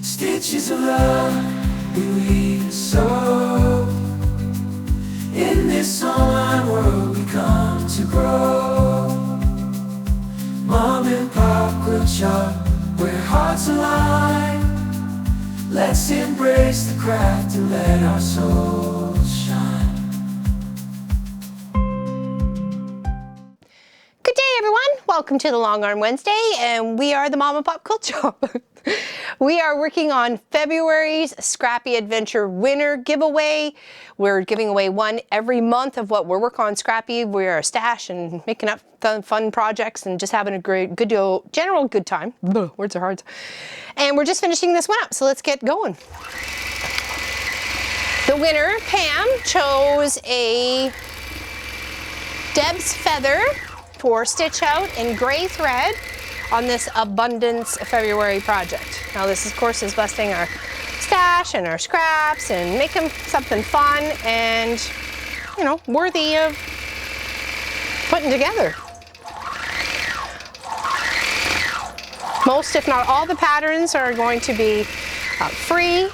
Stitches of love we weave and sew. In this online world we come to grow. Mom and Pop Quilt Shop, where hearts align. Let's embrace the craft and let our souls shine. Good day, everyone. Welcome to the Long Arm Wednesday, and we are the Mom and Pop Quilt Shop. We are working on February's Scrappy Adventure winner giveaway. We're giving away one every month of what we're working on Scrappy. We're a stash and making up fun projects and just having a general good time. Words are hard. And we're just finishing this one up, so let's get going. The winner, Pam, chose a Deb's Feather for stitch out in gray thread on this Abundance February project. Now this, of course, is busting our stash and our scraps and making something fun and, you know, worthy of putting together. Most, if not all, the patterns are going to be free.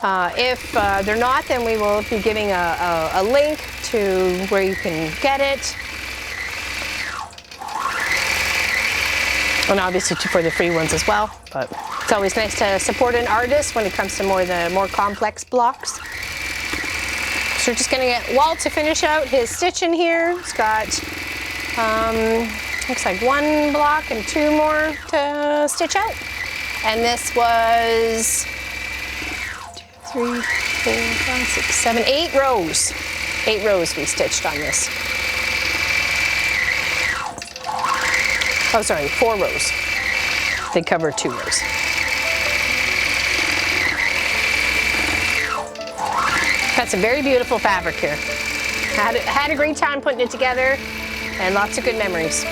If they're not, then we will be giving a link to where you can get it. And obviously for the free ones as well, but it's always nice to support an artist when it comes to the more complex blocks. So we're just gonna get Walt to finish out his stitching here. He's got, looks like one block and two more to stitch out. And this was 2, 3, 4, 5, 6, 7, 8 rows. 8 rows we stitched on this. Oh, sorry, 4 rows. They cover 2 rows. That's a very beautiful fabric here. I had a great time putting it together and lots of good memories.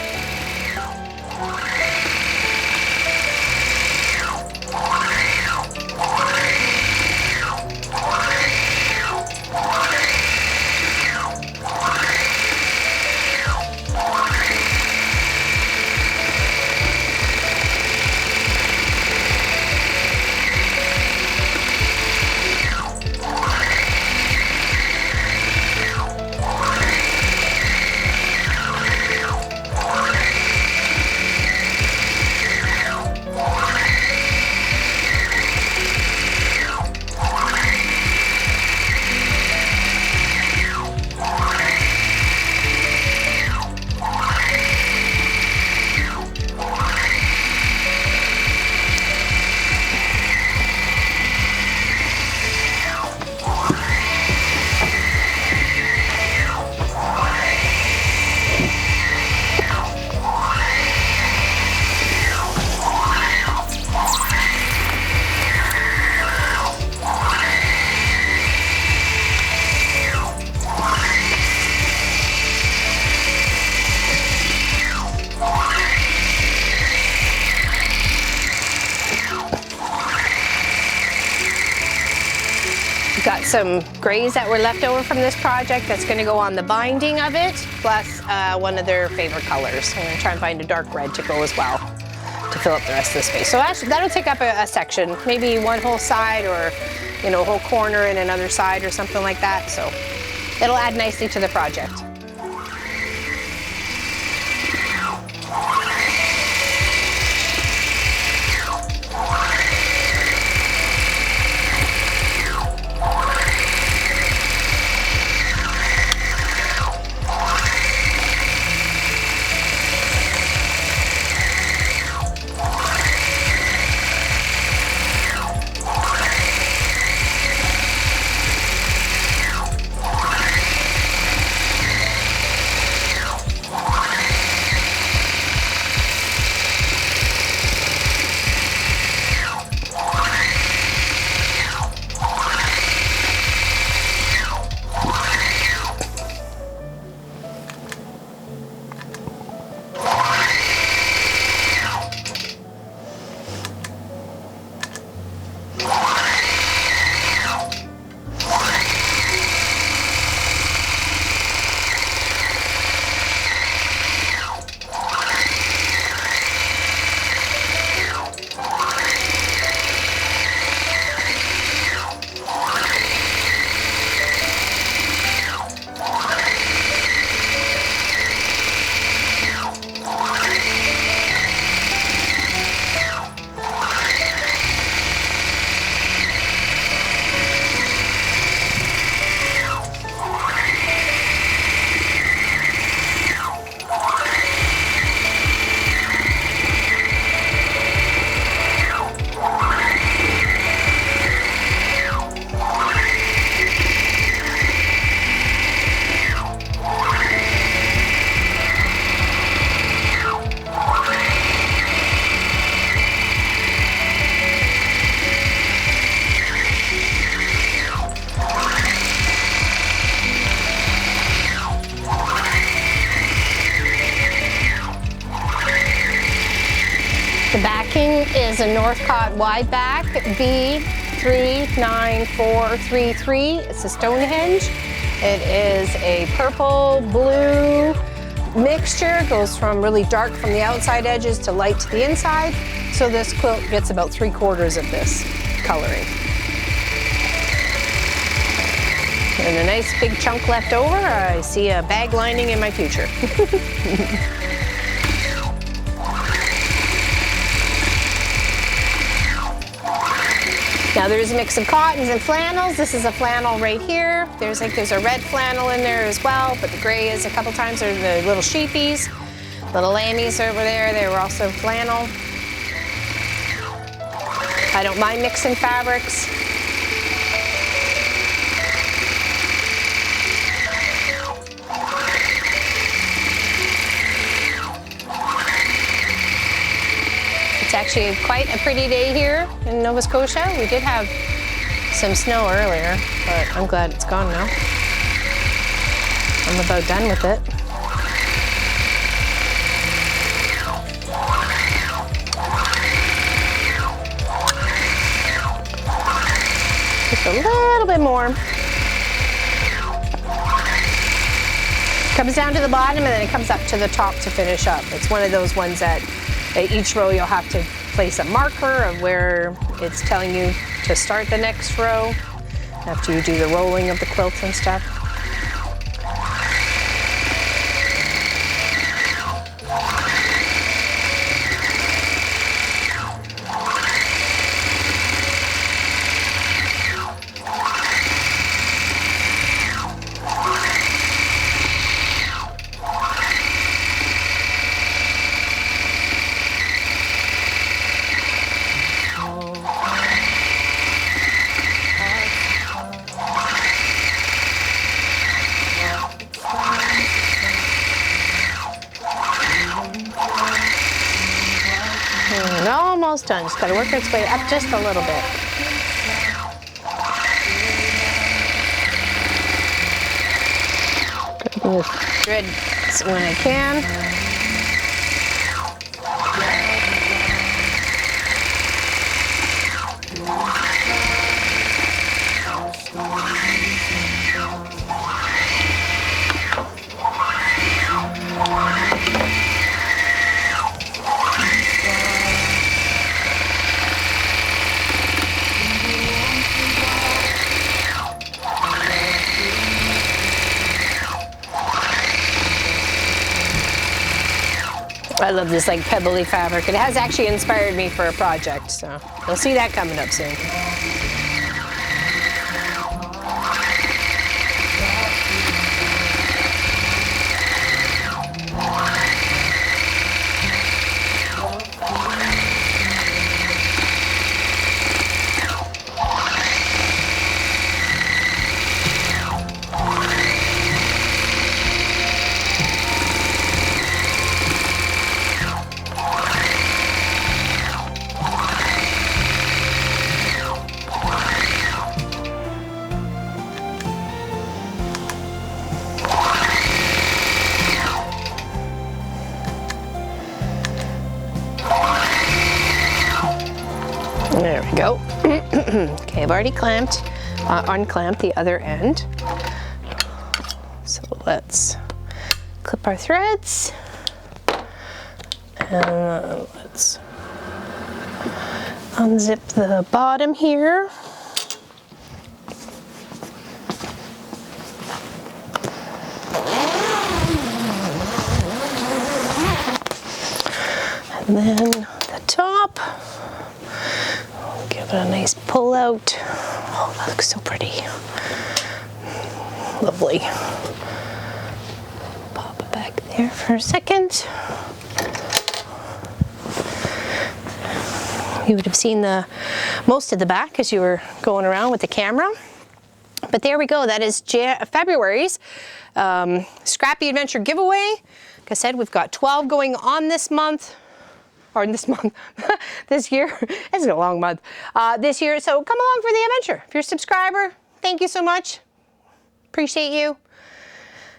Got some grays that were left over from this project that's going to go on the binding of it, plus one of their favorite colors. I'm going to try and find a dark red to go as well to fill up the rest of the space. So actually, that'll take up a section, maybe one whole side or, you know, a whole corner and another side or something like that. So it'll add nicely to the project. quilting is a Northcott wide back B39433. It's a Stonehenge. It is a purple blue mixture. Goes from really dark from the outside edges to light to the inside. So this quilt gets about 3/4 of this coloring. And a nice big chunk left over. I see a bag lining in my future. Now there's a mix of cottons and flannels. This is a flannel right here. There's a red flannel in there as well, but the gray is a couple times. There's the little sheepies, little lammies over there. They were also flannel. I don't mind mixing fabrics. It's actually quite a pretty day here in Nova Scotia. We did have some snow earlier, but I'm glad it's gone now. I'm about done with it. Just a little bit more. Comes down to the bottom and then it comes up to the top to finish up. It's one of those ones that each row you'll have to place a marker of where it's telling you to start the next row after you do the rolling of the quilt and stuff. Almost done. Just got to work its way up just a little bit. Grabbing the thread when I can. I love this like pebbly fabric. It has actually inspired me for a project, so you'll see that coming up soon. There we go. Okay, I've already clamped, unclamped the other end. So let's clip our threads. And let's unzip the bottom here. And then the top. Give it a nice pull out. Oh, that looks so pretty. Lovely. Pop it back there for a second. You would have seen most of the back as you were going around with the camera. But there we go. That is February's Scrappy Adventure giveaway. Like I said, we've got 12 going on this month. Or this month, this year. It's a long month. This year, so come along for the adventure. If you're a subscriber, thank you so much. Appreciate you.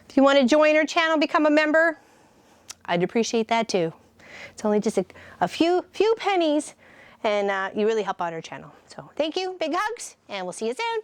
If you want to join our channel, become a member, I'd appreciate that too. It's only just a few pennies, and you really help out our channel. So thank you, big hugs, and we'll see you soon.